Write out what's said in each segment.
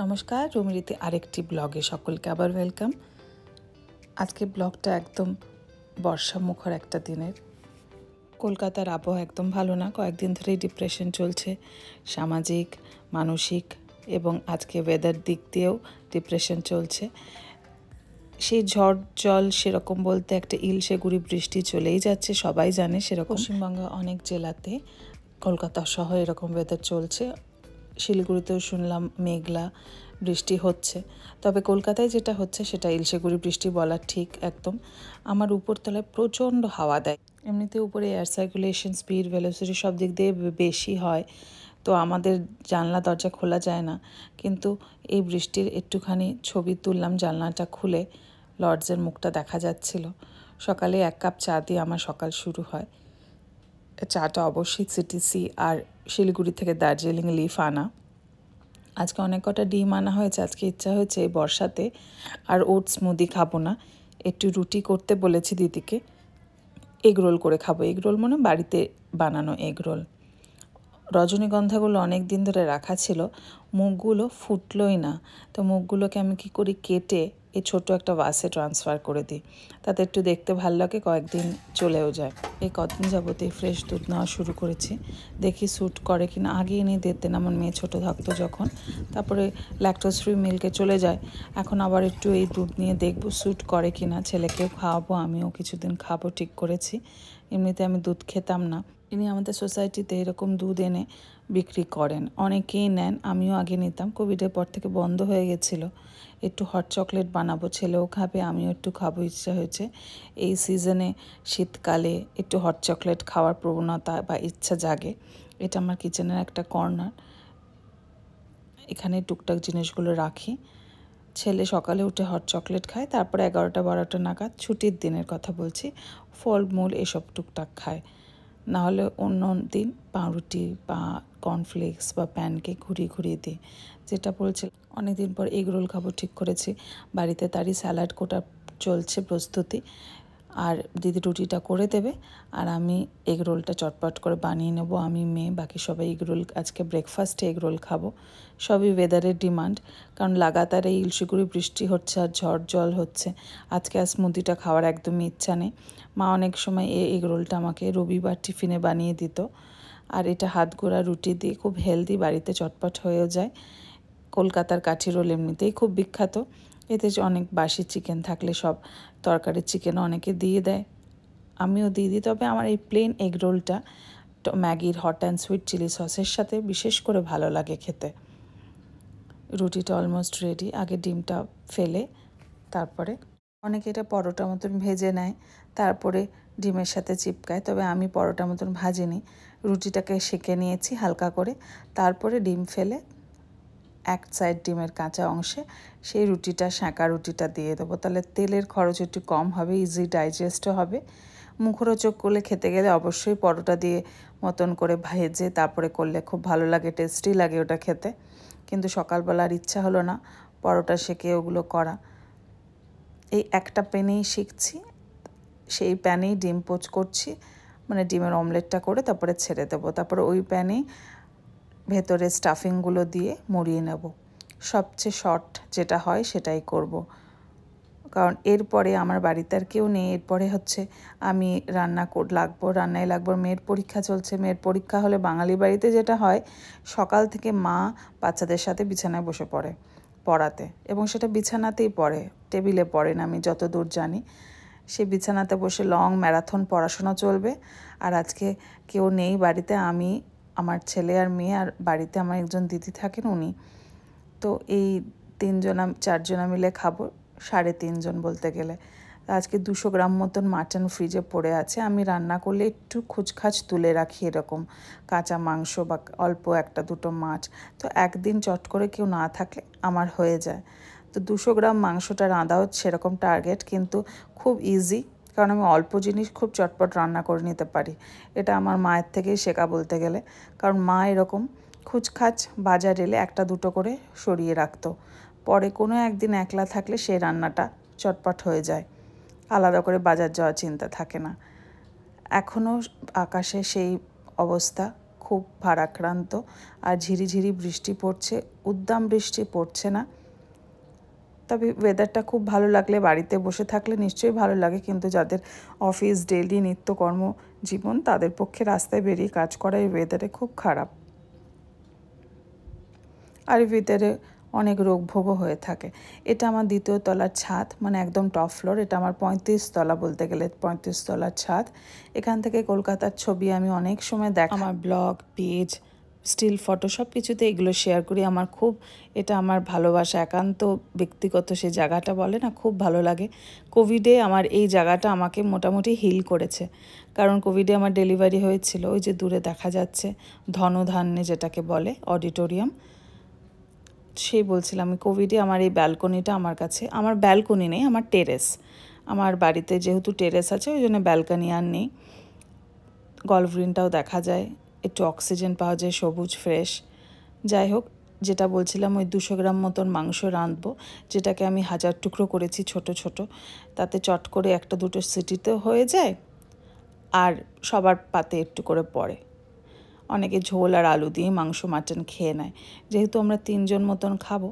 নমস্কার, রুমিরিতে আরেকটি ব্লগে সকলকে আবার ওয়েলকাম। আজকে ব্লগটা একদম বর্ষামুখর একটা দিনের। কলকাতার আবহাওয়া একদম ভালো না, কয়েকদিন ধরেই ডিপ্রেশন চলছে, সামাজিক, মানসিক এবং আজকে ওয়েদার দিক দিয়েও ডিপ্রেশন চলছে। সেই ঝড় জল সেরকম বলতে একটা ইলশে গুড়ি বৃষ্টি চলেই যাচ্ছে, সবাই জানে সেরকম। পশ্চিমবঙ্গে অনেক জেলাতে কলকাতা সহ এরকম ওয়েদার চলছে। শিলিগুড়িতেও শুনলাম মেঘলা বৃষ্টি হচ্ছে, তবে কলকাতায় যেটা হচ্ছে সেটা ইলশেগুড়ি বৃষ্টি বলা ঠিক একদম। আমার উপরতলায় প্রচণ্ড হাওয়া দেয়, এমনিতে উপরে এয়ার সার্কুলেশন, স্পিড, ভেলোসিটি সব দিক দিয়ে বেশি হয়, তো আমাদের জানলা দরজা খোলা যায় না। কিন্তু এই বৃষ্টির একটুখানি ছবি তুললাম, জানলাটা খুলে লর্ডসের মুখটা দেখা যাচ্ছিল। সকালে 1 কাপ চা দিয়ে আমার সকাল শুরু হয়। চাটা অবশ্যই সিটিসি আর শিলিগুড়ি থেকে দার্জিলিং লিফ আনা। আজকে অনেক কটা ডিম আনা হয়েছে। আজকে ইচ্ছা হয়েছে এই বর্ষাতে আর ওটস স্মুদি খাবো না, একটু রুটি করতে বলেছি দিদিকে, এগ রোল করে খাবো। এগ রোল মানে বাড়িতে বানানো এগ রোল। রজনীগন্ধাগুলো অনেক দিন ধরে রাখা ছিল, মুখগুলো ফুটলোই না, তো মুখগুলোকে আমি কি করি কেটে এই ছোট একটা বাসে ট্রান্সফার করে দিই, তাতে একটু দেখতে ভালো লাগে, কয়েকদিন চলেও যায়। এই কদিন যাবতে ফ্রেশ দুধ নেওয়া শুরু করেছি, দেখি স্যুট করে কিনা। আগে এনে দিতেন আমার মেয়ে ছোটো থাকতো যখন, তারপরে ল্যাকটোজ ফ্রি মিল্কে চলে যায়, এখন আবার একটু এই দুধ নিয়ে দেখবো স্যুট করে কিনা। ছেলেকেও খাওয়াবো, আমিও কিছুদিন খাবো ঠিক করেছি। এমনিতে আমি দুধ খেতাম না। ইনি আমাদের সোসাইটিতে এরকম দুধ এনে বিক্রি করেন, অনেকেই নেন, আমিও আগে নিতাম। কোভিডের পর থেকে বন্ধ হয়ে গেছিলো। একটু হট চকলেট বানাবো, ছেলেও খাবে, আমিও একটু খাবো, ইচ্ছা হয়েছে। এই সিজনে শীতকালে একটু হট চকলেট খাওয়ার প্রবণতা বা ইচ্ছা জাগে। এটা আমার কিচেনের একটা কর্নার, এখানে টুকটাক জিনিসগুলো রাখি। ছেলে সকালে উঠে হট চকলেট খায়, তারপরে 11টা-12টা নাগাদ, ছুটির দিনের কথা বলছি, ফলমূল এসব টুকটাক খায়। নাহলে অন্য দিন পাউরুটি বা কর্নফ্লেক্স বা প্যানকেক ঘুরিয়ে দিই। যেটা বলছে অনেক দিন পর এগ রোল খাবো ঠিক করেছি, বাড়িতে তারই স্যালাড কোটা চলছে প্রস্তুতি। আর দিদি রুটিটা করে দেবে আর আমি এগ রোলটা চটপট করে বানিয়ে নেব। আমি মেয়ে বাকি সবাই এগ রোল, আজকে ব্রেকফাস্টে এগ রোল খাবো। সবই ওয়েদারের ডিমান্ড, কারণ লাগাতার এই ইলশিগুড়ি বৃষ্টি হচ্ছে আর ঝড় জল হচ্ছে। আজকে আর স্মুদিটা খাওয়ার একদমই ইচ্ছা নেই। মা অনেক সময় এই এগ রোলটা আমাকে রবিবার টিফিনে বানিয়ে দিত। আর এটা হাত গোড়া রুটি দিয়ে খুব হেলদি, বাড়িতে চটপট হয়েও যায়। কলকাতার কাঠি রোল এমনিতেই খুব বিখ্যাত, এতে অনেক বাসি চিকেন থাকলে সব তরকারির চিকেনও অনেকে দিয়ে দেয়, আমিও দিয়ে দিই। তবে আমার এই প্লেন এগ রোলটা ম্যাগির হট অ্যান্ড সুইট চিলি সসের সাথে বিশেষ করে ভালো লাগে খেতে। রুটিটা অলমোস্ট রেডি, আগে ডিমটা ফেলে তারপরে অনেকে এটা পরোটা মতন ভেজে নেয়, তারপরে ডিমের সাথে চিপকায়, তবে আমি পরোটা মতন ভাজিনি। রুটিটাকে সেঁকে নিয়েছি হালকা করে, তারপরে ডিম ফেলে এক সাইড ডিমের কাঁচা অংশে সেই রুটিটা, সেঁকা রুটিটা দিয়ে দেবো, তাহলে তেলের খরচ একটু কম হবে, ইজি ডাইজেস্টও হবে। মুখরোচক করলে খেতে গেলে অবশ্যই পরোটা দিয়ে মতন করে ভেজে তারপরে করলে খুব ভালো লাগে, টেস্টি লাগে ওটা খেতে। কিন্তু সকালবেলার ইচ্ছা হলো না পরোটা সেঁকে ওগুলো করা। এই একটা প্যানেই শিখছি, সেই প্যানেই ডিম পোচ করছি, মানে ডিমের অমলেটটা করে তারপরে ছেড়ে দেবো, তারপরে ওই প্যানেই ভেতরে স্টাফিংগুলো দিয়ে মুড়িয়ে নেব। সবচেয়ে শর্ট যেটা হয় সেটাই করব, কারণ এরপরে আমার বাড়িতে আর কেউ নেই। এরপরে হচ্ছে আমি রান্নায় লাগবো। মেয়ের পরীক্ষা চলছে, মেয়ের পরীক্ষা হলে বাঙালি বাড়িতে যেটা হয়, সকাল থেকে মা বাচ্চাদের সাথে বিছানায় বসে পড়ে পড়াতে, এবং সেটা বিছানাতেই পড়ে, টেবিলে পড়ে না, আমি যতদূর জানি। সে বিছানাতে বসে লং ম্যারাথন পড়াশোনা চলবে। আর আজকে কেউ নেই বাড়িতে, আমি, আমার ছেলে আর মেয়ে, আর বাড়িতে আমার একজন দিদি থাকেন উনি। তো এই 4জনা মিলে খাবো, 3.5 জন বলতে গেলে। আজকে 200 গ্রাম মতন মাটন ফ্রিজে পড়ে আছে, আমি রান্না করলে একটু খুচখাচ তুলে রাখি, এরকম কাঁচা মাংস বা অল্প 1-2টো মাছ, তো একদিন চট করে কেউ না থাকলে আমার হয়ে যায়। তো 200 গ্রাম মাংসটা রাঁধাও সেরকম টার্গেট, কিন্তু খুব ইজি, কারণ আমি অল্প জিনিস খুব চটপট রান্না করে নিতে পারি। এটা আমার মায়ের থেকেই শেখা বলতে গেলে, কারণ মা এরকম খুচখাচ বাজার এলে 1-2টো করে সরিয়ে রাখতো, পরে কোনো একদিন একলা থাকলে সেই রান্নাটা চটপট হয়ে যায়, আলাদা করে বাজার যাওয়ার চিন্তা থাকে না। এখনও আকাশে সেই অবস্থা, খুব ভারাক্রান্ত, আর ঝিরিঝিরি বৃষ্টি পড়ছে, উদ্দাম বৃষ্টি পড়ছে না। তবে ওয়েদারটা খুব ভালো লাগলে, বাড়িতে বসে থাকলে নিশ্চয়ই ভালো লাগে, কিন্তু যাদের অফিস ডেইলি নিত্যকর্ম জীবন, তাদের পক্ষে রাস্তায় বেরিয়ে কাজ করা এই ওয়েদারে খুব খারাপ। আর এই ওয়েদারে অনেক রোগভোগও হয়ে থাকে। এটা আমার 2য় তলার ছাদ, মানে একদম টপ ফ্লোর। এটা আমার 35 তলা, বলতে গেলে 35 তলার ছাদ। এখান থেকে কলকাতার ছবি আমি অনেক সময় আমার ব্লগ, পেজ, স্টিল ফটো সব কিছুতে এগুলো শেয়ার করি। আমার খুব এটা আমার ভালোবাসা, একান্ত ব্যক্তিগত সে জায়গাটা বলে না, খুব ভালো লাগে। কোভিডে আমার এই জায়গাটা আমাকে মোটামুটি হিল করেছে, কারণ কোভিডে আমার ডেলিভারি হয়েছিল। ওই যে দূরে দেখা যাচ্ছে ধনধান্যে যেটাকে বলে অডিটোরিয়াম, সেই বলছিলাম আমি, কোভিডে আমার এই ব্যালকনিটা আমার কাছে, আমার ব্যালকনি নেই, আমার টেরেস। আমার বাড়িতে যেহেতু টেরেস আছে ওই জন্য ব্যালকনি আর নেই। গলফ গ্রিনটাও দেখা যায়, একটু অক্সিজেন পাওয়া যায়, সবুজ ফ্রেশ। যাই হোক, যেটা বলছিলাম, ওই 200 গ্রাম মতন মাংস রাঁধবো, যেটাকে আমি 1000 টুকরো করেছি ছোট ছোট। তাতে চট করে 1-2 সিটিতেও হয়ে যায়, আর সবার পাতে একটু করে পড়ে। অনেকে ঝোল আর আলু দিয়ে মাংস মাটন খেয়ে নেয়। যেহেতু আমরা 3 জন মতন খাবো,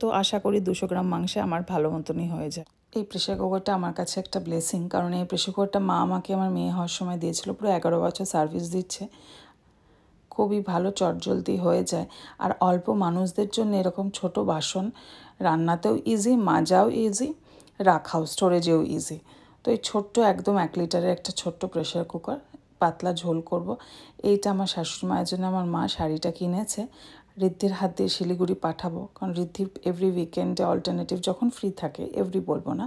তো আশা করি 200 গ্রাম মাংসে আমার ভালো মতনই হয়ে যায়। এই প্রেশার কুকারটা আমার কাছে একটা ব্লেসিং, কারণ এই প্রেশার কুকারটা মা আমাকে আমার মেয়ে হওয়ার সময় দিয়েছিল। পুরো 11 বছর সার্ভিস দিচ্ছে, খুবই ভালো, চটজলদি হয়ে যায়। আর অল্প মানুষদের জন্য এরকম ছোট বাসন রান্নাতেও ইজি, মাজাও ইজি, রাখাও স্টোরেজেও ইজি। তো এই ছোট্ট একদম 1 লিটারের একটা ছোট্ট প্রেশার কুকার, পাতলা ঝোল করব। এইটা আমার শাশুড়ি মায়ের জন্য আমার মা শাড়িটা কিনেছে। ঋদ্ধির হাত দিয়ে শিলিগুড়ি পাঠাবো, কারণ ঋদ্ধি এভরি উইকেন্ডে অল্টারনেটিভ যখন ফ্রি থাকে, এভরি বলবো না,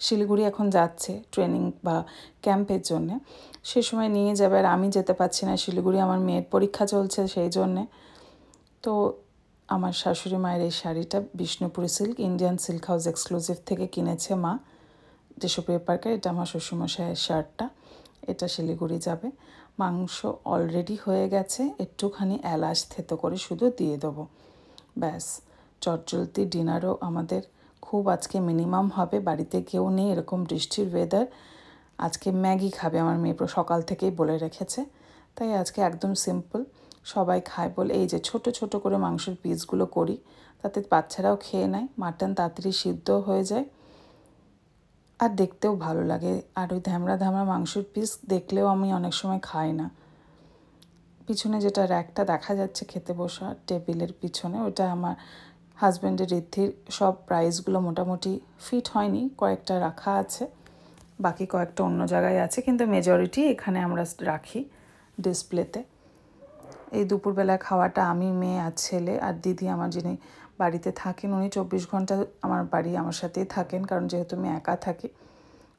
শিলিগুড়ি এখন যাচ্ছে ট্রেনিং বা ক্যাম্পের জন্যে, সে সময় নিয়ে যাবে। আর আমি যেতে পারছি না শিলিগুড়ি, আমার মেয়ের পরীক্ষা চলছে সেই জন্যে। তো আমার শাশুড়ি মায়ের এই শাড়িটা Bishnupuri silk, Indian silk house exclusive থেকে কিনেছে মা, দেশপ্রিয় পার্কে। এটা আমার শ্বশুরমশাইয়ের শার্টটা, এটা শিলিগুড়ি যাবে। মাংস অলরেডি হয়ে গেছে, একটুখানি এলাচ থেতো করে শুধু দিয়ে দেবো, ব্যাস। চটজলদি ডিনারও আমাদের খুব আজকে মিনিমাম হবে, বাড়িতে কেউ নেই, এরকম বৃষ্টির ওয়েদার। আজকে ম্যাগি খাবে আমার মেয়ে, সকাল থেকেই বলে রেখেছে, তাই আজকে একদম সিম্পল সবাই খায় বলে এই যে ছোট ছোট করে মাংসের পিসগুলো করি, তাতে বাচ্চারাও খেয়ে নেয়, মাটন তাড়াতাড়ি সিদ্ধ হয়ে যায়, আর দেখতেও ভালো লাগে। আর ওই ধ্যামড়া ধ্যামড়া মাংসের পিস দেখলেও আমি অনেক সময় খাই না। পিছনে যেটা র্যাকটা দেখা যাচ্ছে খেতে বসা টেবিলের পিছনে, ওটা আমার হাজব্যান্ডের ঋদ্ধির সব প্রাইসগুলো মোটামুটি ফিট হয়নি, কয়েকটা রাখা আছে, বাকি কয়েকটা অন্য জায়গায় আছে, কিন্তু মেজরিটি এখানে আমরা রাখি ডিসপ্লেতে। এই দুপুরবেলায় খাওয়াটা আমি, মেয়ে আর ছেলে আর দিদি আমার যিনি বাড়িতে থাকেন, উনি 24 ঘন্টা আমার বাড়ি আমার সাথেই থাকেন, কারণ যেহেতু আমি একা থাকি।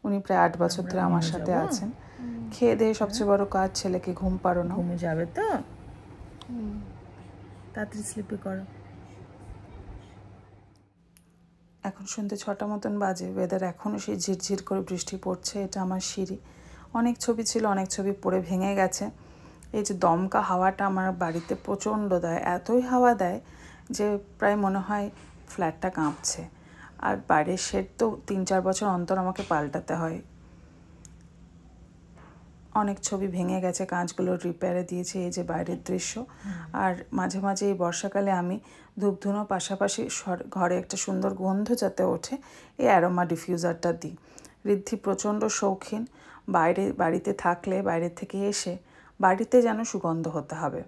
উনি প্রায় 8 বছর ধরে আমার সাথে আছেন। খেয়ে দিয়ে সবচেয়ে বড় কাজ ছেলেকে ঘুম পাড়ানো। ঘুমে যাবে তো, তাড়াতাড়ি স্লিপে করো। এখন সন্ধ্যে 6টা মতন বাজে, ওয়েদার এখনও সেই ঝিরঝির করে বৃষ্টি পড়ছে। এটা আমার সিঁড়ি, অনেক ছবি ছিল, অনেক ছবি পড়ে ভেঙে গেছে। এই যে দমকা হাওয়াটা আমার বাড়িতে প্রচণ্ড দেয়, এতই হাওয়া দেয় যে প্রায় মনে হয় ফ্ল্যাটটা কাঁপছে। আর বাইরের শেড তো 3-4 বছর অন্তর আমাকে পাল্টাতে হয়। অনেক ছবি ভেঙে গেছে, কাঁচগুলো রিপেয়ারে দিয়েছে, এই যে বাইরের দৃশ্য। আর মাঝে মাঝে এই বর্ষাকালে আমি ধূপধুনো পাশাপাশি ঘরে একটা সুন্দর গন্ধ যাতে ওঠে, এই অ্যারোমা ডিফিউজারটা দিই। ঋদ্ধি প্রচণ্ড শৌখিন, বাড়িতে থাকলে বাইরে থেকে এসে বাড়িতে যেন সুগন্ধ হতে হবে,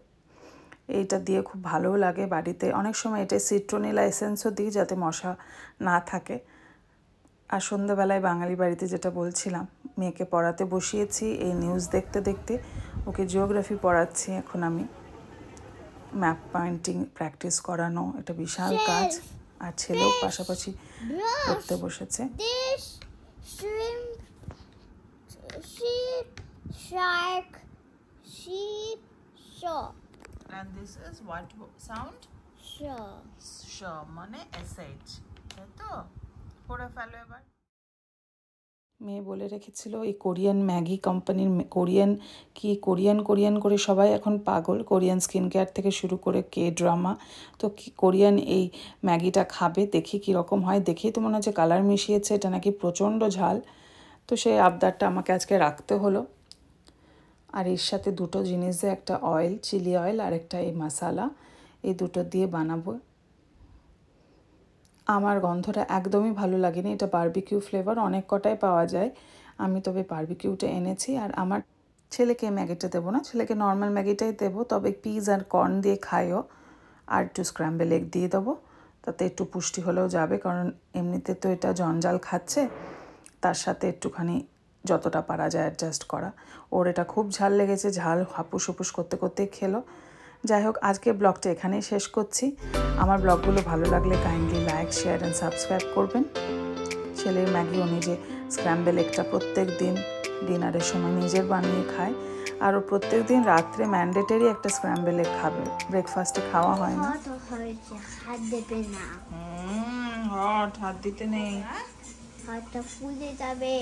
এইটা দিয়ে খুব ভালোও লাগে। বাড়িতে অনেক সময় এটা সিট্রোনিল এসেন্সও দিই যাতে মশা না থাকে। আর সন্ধ্যাবেলায় বাঙালি বাড়িতে যেটা বলছিলাম, মেয়েকে পড়াতে বসিয়েছি, এই নিউজ দেখতে দেখতে ওকে জিওগ্রাফি পড়াচ্ছি এখন আমি। ম্যাপ পয়েন্টিং প্র্যাকটিস করানো এটা বিশাল কাজ, আর ছেলেও পাশাপাশি পড়তে বসেছে। Shark, sheep, shaw. And this is what sound? Shaw. Shaw মানে sh, তাই তো? পড়ে ফেলো এবার। মেয়ে বলে রেখেছিল এই কোরিয়ান ম্যাগি কোম্পানির, কোরিয়ান করে সবাই এখন পাগল, কোরিয়ান স্কিন কেয়ার থেকে শুরু করে ড্রামা, তো কোরিয়ান এই ম্যাগিটা খাবে, দেখি কীরকম হয়। দেখেই তো মনে হচ্ছে কালার মিশিয়েছে, এটা নাকি প্রচণ্ড ঝাল। তো সেই আবদারটা আমাকে আজকে রাখতে হলো। আর এর সাথে দুটো জিনিস দিয়ে, একটা অয়েল, চিলি অয়েল, আর একটা এই মশালা, এই দুটো দিয়ে বানাবো। আমার গন্ধটা একদমই ভালো লাগেনি, এটা বারবিকিউ ফ্লেভার, অনেক কটাই পাওয়া যায়, আমি তবে বারবিকিউটা এনেছি। আর আমার ছেলেকে ম্যাগিটা দেবো না, ছেলেকে নর্মাল ম্যাগিটাই দেবো, তবে পিস আর কর্ন দিয়ে খাইও, আর একটু স্ক্র্যাম্বল এগ দিয়ে দেবো, তাতে একটু পুষ্টি হলেও যাবে, কারণ এমনিতে তো এটা জঞ্জাল খাচ্ছে, তার সাথে একটুখানি যতটা পারা যায় অ্যাডজাস্ট করা। ওর এটা খুব ঝাল লেগেছে, ঝাল হাপুস হুপুস করতে করতেই খেলো। যাই হোক, আজকে ব্লগটা এখানেই শেষ করছি। আমার ব্লগগুলো ভালো লাগলে kindly like, share and subscribe করবেন। ছেলের ম্যাগি ও নিজে স্ক্র্যাম্বল এগটা প্রত্যেক দিন ডিনারের সময় নিজের বানিয়ে খায়, আর ও প্রত্যেক দিন রাত্রে ম্যান্ডেটরি একটা স্ক্র্যাম্বল এগ খাবে, ব্রেকফাস্টে খাওয়া হয় না। হাত দেবে না, হাত দিতে নেই, হাতটা ফুলে যাবে,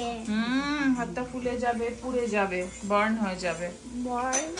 হাতটা ফুলে যাবে, পুড়ে যাবে, বার্ন হয়ে যাবে। বর্ণ